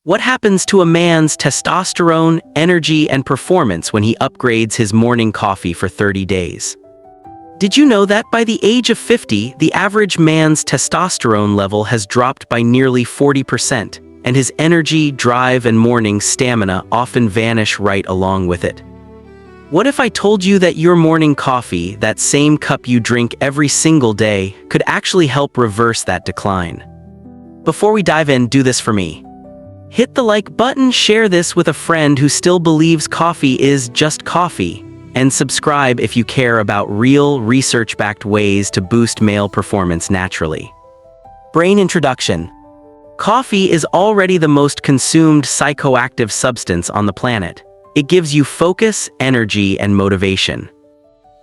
What happens to a man's testosterone, energy, and performance when he upgrades his morning coffee for 30 days? Did you know that by the age of 50, the average man's testosterone level has dropped by nearly 40%, and his energy, drive, and morning stamina often vanish right along with it? What if I told you that your morning coffee, that same cup you drink every single day, could actually help reverse that decline? Before we dive in, do this for me. Hit the like button, share this with a friend who still believes coffee is just coffee, and subscribe if you care about real, research-backed ways to boost male performance naturally. Brain introduction. Coffee is already the most consumed psychoactive substance on the planet. It gives you focus, energy, and motivation.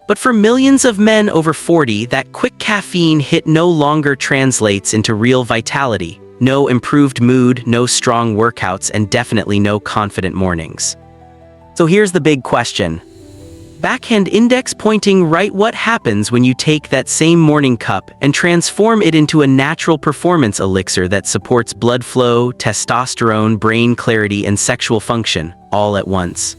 But for millions of men over 40, that quick caffeine hit no longer translates into real vitality. No improved mood, no strong workouts, and definitely no confident mornings. So here's the big question. Backhand index pointing right: what happens when you take that same morning cup and transform it into a natural performance elixir that supports blood flow, testosterone, brain clarity, and sexual function, all at once?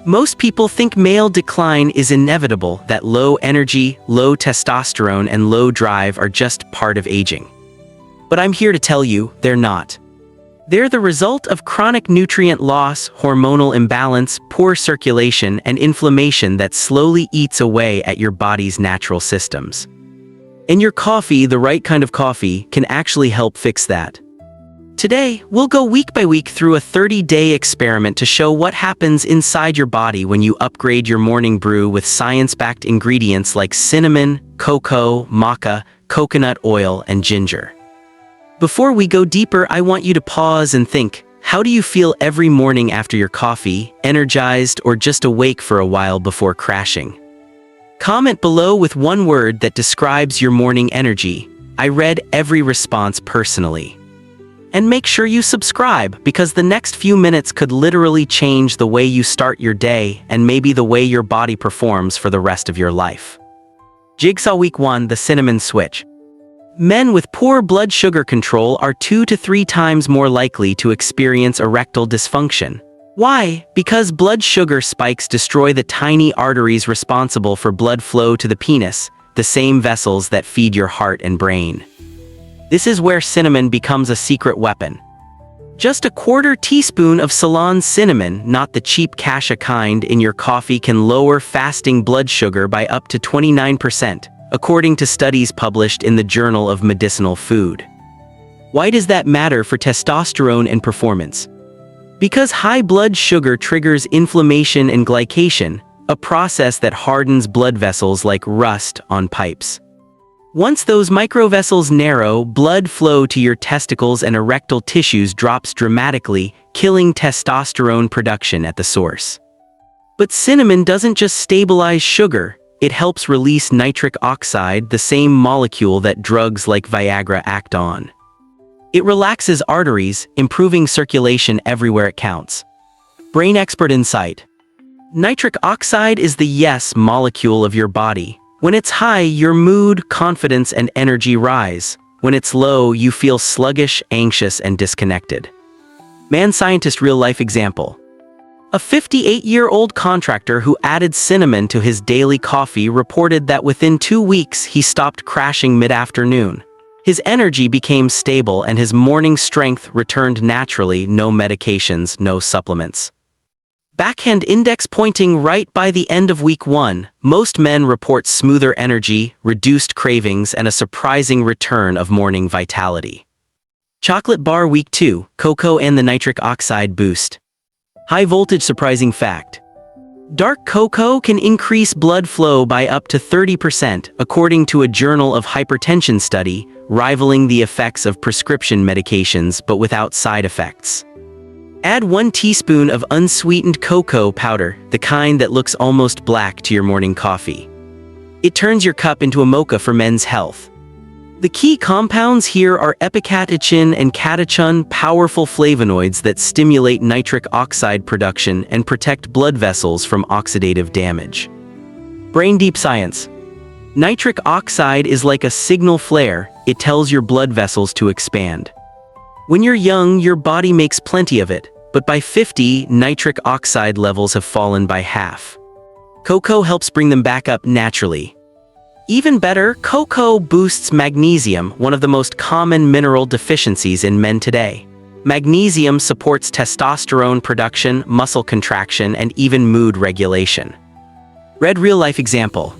Most people think male decline is inevitable, that low energy, low testosterone, and low drive are just part of aging. But I'm here to tell you, they're not. They're the result of chronic nutrient loss, hormonal imbalance, poor circulation, and inflammation that slowly eats away at your body's natural systems. And your coffee, the right kind of coffee, can actually help fix that. Today, we'll go week by week through a 30-day experiment to show what happens inside your body when you upgrade your morning brew with science-backed ingredients like cinnamon, cocoa, maca, coconut oil, and ginger. Before we go deeper, I want you to pause and think, how do you feel every morning after your coffee, energized or just awake for a while before crashing? Comment below with one word that describes your morning energy. I read every response personally. And make sure you subscribe, because the next few minutes could literally change the way you start your day and maybe the way your body performs for the rest of your life. Jigsaw Week 1: The Cinnamon Switch. Men with poor blood sugar control are 2 to 3 times more likely to experience erectile dysfunction. Why? Because blood sugar spikes destroy the tiny arteries responsible for blood flow to the penis, the same vessels that feed your heart and brain. This is where cinnamon becomes a secret weapon. Just a quarter teaspoon of Ceylon cinnamon, not the cheap cassia kind, in your coffee can lower fasting blood sugar by up to 29%. According to studies published in the Journal of Medicinal Food. Why does that matter for testosterone and performance? Because high blood sugar triggers inflammation and glycation, a process that hardens blood vessels like rust on pipes. Once those microvessels narrow, blood flow to your testicles and erectile tissues drops dramatically, killing testosterone production at the source. But cinnamon doesn't just stabilize sugar. It helps release nitric oxide, the same molecule that drugs like Viagra act on. It relaxes arteries, improving circulation everywhere it counts. Brain expert insight. Nitric oxide is the yes molecule of your body. When it's high, your mood, confidence, and energy rise. When it's low, you feel sluggish, anxious, and disconnected. Man scientist real-life example. A 58-year-old contractor who added cinnamon to his daily coffee reported that within 2 weeks he stopped crashing mid-afternoon. His energy became stable and his morning strength returned naturally, no medications, no supplements. Backhand index pointing right: by the end of week 1, most men report smoother energy, reduced cravings, and a surprising return of morning vitality. Chocolate bar week 2: Cocoa and the nitric oxide boost. High voltage surprising fact. Dark cocoa can increase blood flow by up to 30%, according to a Journal of Hypertension study, rivaling the effects of prescription medications but without side effects. Add 1 teaspoon of unsweetened cocoa powder, the kind that looks almost black, to your morning coffee. It turns your cup into a mocha for men's health. The key compounds here are epicatechin and catechol, powerful flavonoids that stimulate nitric oxide production and protect blood vessels from oxidative damage. Brain deep science. Nitric oxide is like a signal flare. It tells your blood vessels to expand. When you're young, your body makes plenty of it, but by 50, nitric oxide levels have fallen by half. Cocoa helps bring them back up naturally. Even better, cocoa boosts magnesium, one of the most common mineral deficiencies in men today. Magnesium supports testosterone production, muscle contraction, and even mood regulation. Read real-life example.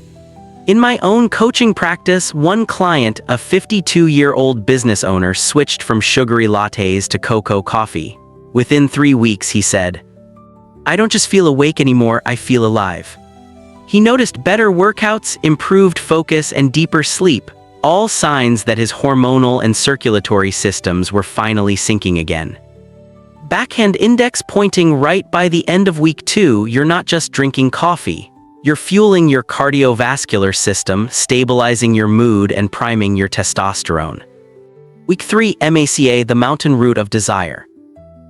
In my own coaching practice, one client, a 52-year-old business owner, switched from sugary lattes to cocoa coffee. Within 3 weeks, he said, "I don't just feel awake anymore, I feel alive." He noticed better workouts, improved focus, and deeper sleep, all signs that his hormonal and circulatory systems were finally syncing again. Backhand index pointing right. By the end of week 2, you're not just drinking coffee. You're fueling your cardiovascular system, stabilizing your mood, and priming your testosterone. Week 3, MACA, the mountain root of desire.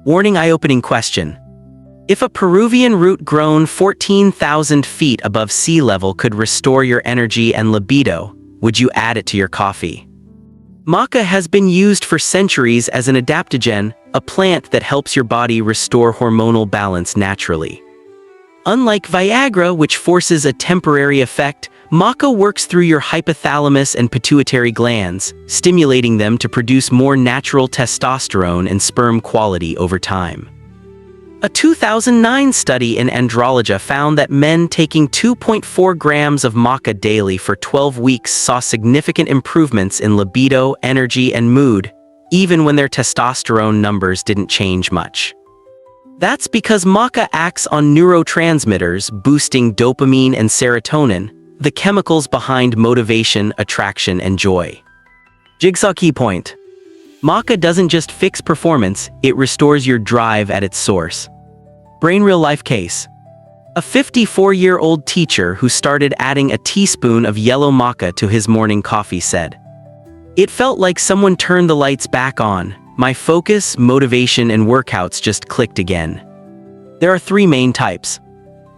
Warning, eye-opening question. If a Peruvian root grown 14,000 feet above sea level could restore your energy and libido, would you add it to your coffee? Maca has been used for centuries as an adaptogen, a plant that helps your body restore hormonal balance naturally. Unlike Viagra, which forces a temporary effect, maca works through your hypothalamus and pituitary glands, stimulating them to produce more natural testosterone and sperm quality over time. A 2009 study in Andrology found that men taking 2.4 grams of maca daily for 12 weeks saw significant improvements in libido, energy, and mood, even when their testosterone numbers didn't change much. That's because maca acts on neurotransmitters, boosting dopamine and serotonin, the chemicals behind motivation, attraction, and joy. Jigsaw key point. Maca doesn't just fix performance, it restores your drive at its source. Brain real-life case. A 54-year-old teacher who started adding a teaspoon of yellow maca to his morning coffee said, "It felt like someone turned the lights back on. My focus, motivation, and workouts just clicked again." There are 3 main types.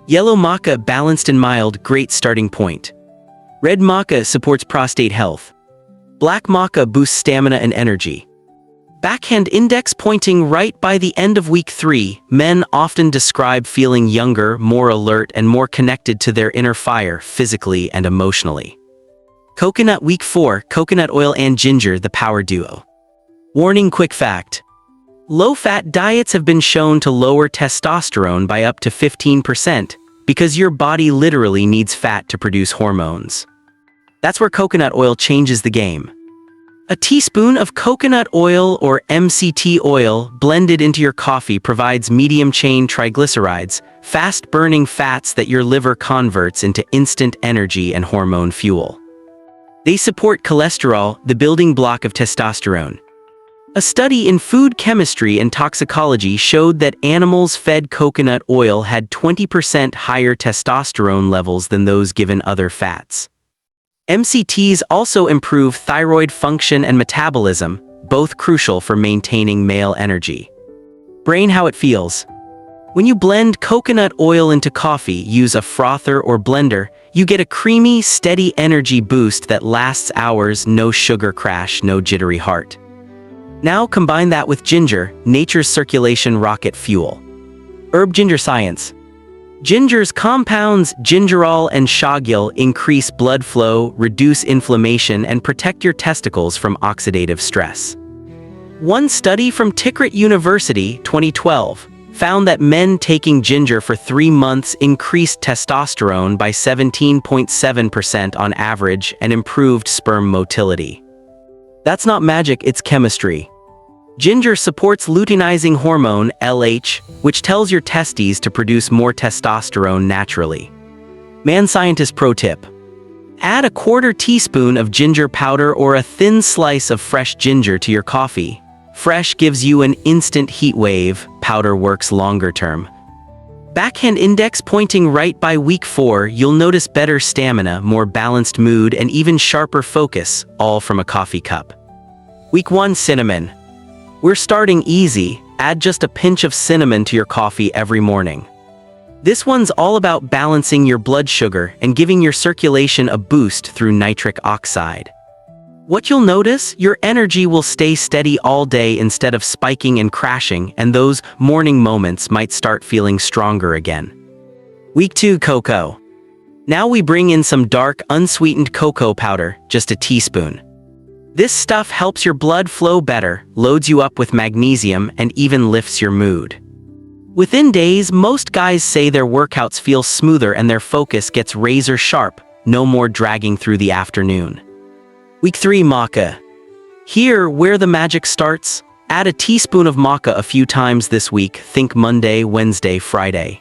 Yellow maca, balanced and mild, great starting point. Red maca supports prostate health. Black maca boosts stamina and energy. Backhand index pointing right. By the end of week 3, men often describe feeling younger, more alert, and more connected to their inner fire, physically and emotionally. Coconut week 4, coconut oil and ginger, the power duo. Warning, quick fact. Low-fat diets have been shown to lower testosterone by up to 15% because your body literally needs fat to produce hormones. That's where coconut oil changes the game. A teaspoon of coconut oil, or MCT oil, blended into your coffee provides medium-chain triglycerides, fast-burning fats that your liver converts into instant energy and hormone fuel. They support cholesterol, the building block of testosterone. A study in food chemistry and toxicology showed that animals fed coconut oil had 20% higher testosterone levels than those given other fats. MCTs also improve thyroid function and metabolism, both crucial for maintaining male energy. Brain how it feels. When you blend coconut oil into coffee, use a frother or blender, you get a creamy, steady energy boost that lasts hours, no sugar crash, no jittery heart. Now combine that with ginger, nature's circulation rocket fuel. Herb ginger science. Ginger's compounds, gingerol and shagyl, increase blood flow, reduce inflammation, and protect your testicles from oxidative stress. One study from Tikrit University, 2012, found that men taking ginger for 3 months increased testosterone by 17.7% on average and improved sperm motility. That's not magic, it's chemistry. Ginger supports luteinizing hormone, LH, which tells your testes to produce more testosterone naturally. Man scientist pro tip. Add a 1/4 teaspoon of ginger powder or a thin slice of fresh ginger to your coffee. Fresh gives you an instant heat wave, powder works longer term. Backhand index pointing right. By week 4, you'll notice better stamina, more balanced mood, and even sharper focus, all from a coffee cup. Week 1, cinnamon. We're starting easy, add just a pinch of cinnamon to your coffee every morning. This one's all about balancing your blood sugar and giving your circulation a boost through nitric oxide. What you'll notice, your energy will stay steady all day instead of spiking and crashing, and those morning moments might start feeling stronger again. Week 2 Cocoa. Now we bring in some dark, unsweetened cocoa powder, just a teaspoon. This stuff helps your blood flow better, loads you up with magnesium, and even lifts your mood. Within days, most guys say their workouts feel smoother and their focus gets razor sharp, no more dragging through the afternoon. Week 3 Maca. Here, where the magic starts, add a teaspoon of maca a few times this week, think Monday, Wednesday, Friday.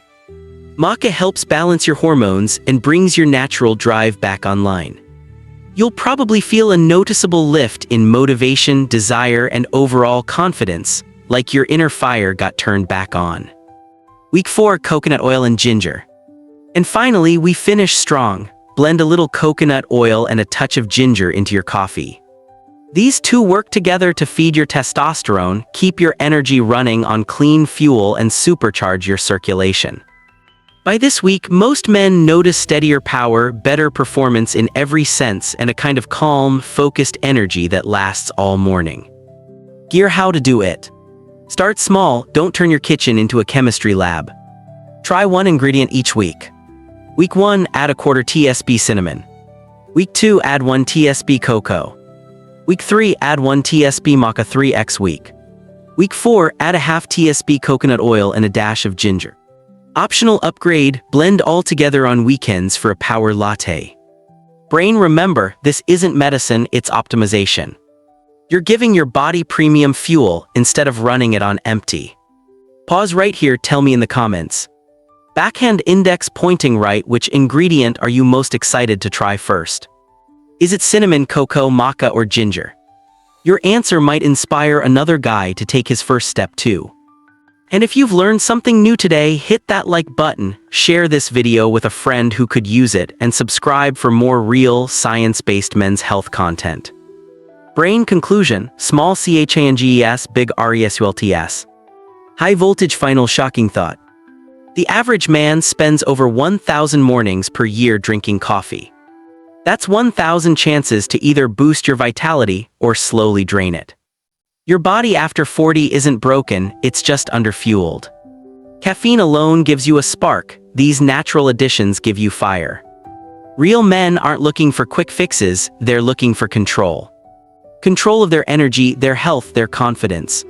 Maca helps balance your hormones and brings your natural drive back online. You'll probably feel a noticeable lift in motivation, desire, and overall confidence, like your inner fire got turned back on. Week 4 Coconut oil and ginger. And finally, we finish strong. Blend a little coconut oil and a touch of ginger into your coffee. These two work together to feed your testosterone, keep your energy running on clean fuel, and supercharge your circulation. By this week, most men notice steadier power, better performance in every sense, and a kind of calm, focused energy that lasts all morning. Here's how to do it. Start small, don't turn your kitchen into a chemistry lab. Try one ingredient each week. Week 1, add a quarter TSP cinnamon. Week 2, add 1 TSP cocoa. Week 3, add 1 TSP maca 3x week. Week 4, add a half TSP coconut oil and a dash of ginger. Optional upgrade, blend all together on weekends for a power latte. Brain, remember, this isn't medicine, it's optimization. You're giving your body premium fuel instead of running it on empty. Pause right here, tell me in the comments. Backhand index pointing right, which ingredient are you most excited to try first? Is it cinnamon, cocoa, maca, or ginger? Your answer might inspire another guy to take his first step too. And if you've learned something new today, hit that like button, share this video with a friend who could use it, and subscribe for more real, science-based men's health content. Brain conclusion, small changes, big results. High voltage final shocking thought. The average man spends over 1,000 mornings per year drinking coffee. That's 1,000 chances to either boost your vitality or slowly drain it. Your body after 40 isn't broken, it's just underfueled. Caffeine alone gives you a spark, these natural additions give you fire. Real men aren't looking for quick fixes, they're looking for control. Control of their energy, their health, their confidence.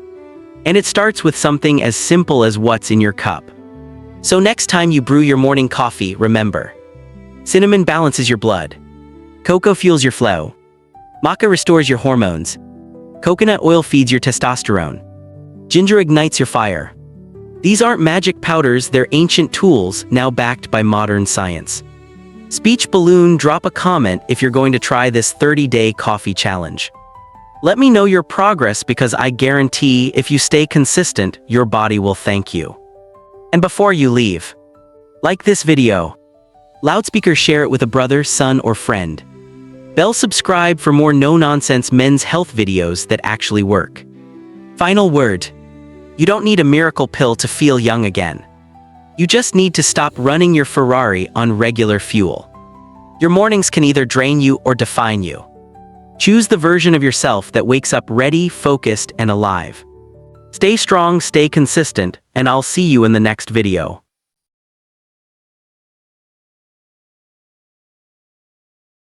And it starts with something as simple as what's in your cup. So next time you brew your morning coffee, remember. Cinnamon balances your blood. Cocoa fuels your flow. Maca restores your hormones. Coconut oil feeds your testosterone. Ginger ignites your fire. These aren't magic powders, they're ancient tools, now backed by modern science. Speech balloon, drop a comment if you're going to try this 30-day coffee challenge. Let me know your progress because I guarantee if you stay consistent, your body will thank you. And before you leave, like this video. Loudspeaker share it with a brother, son, or friend. Bell subscribe for more no-nonsense men's health videos that actually work. Final word. You don't need a miracle pill to feel young again. You just need to stop running your Ferrari on regular fuel. Your mornings can either drain you or define you. Choose the version of yourself that wakes up ready, focused, and alive. Stay strong, stay consistent, and I'll see you in the next video.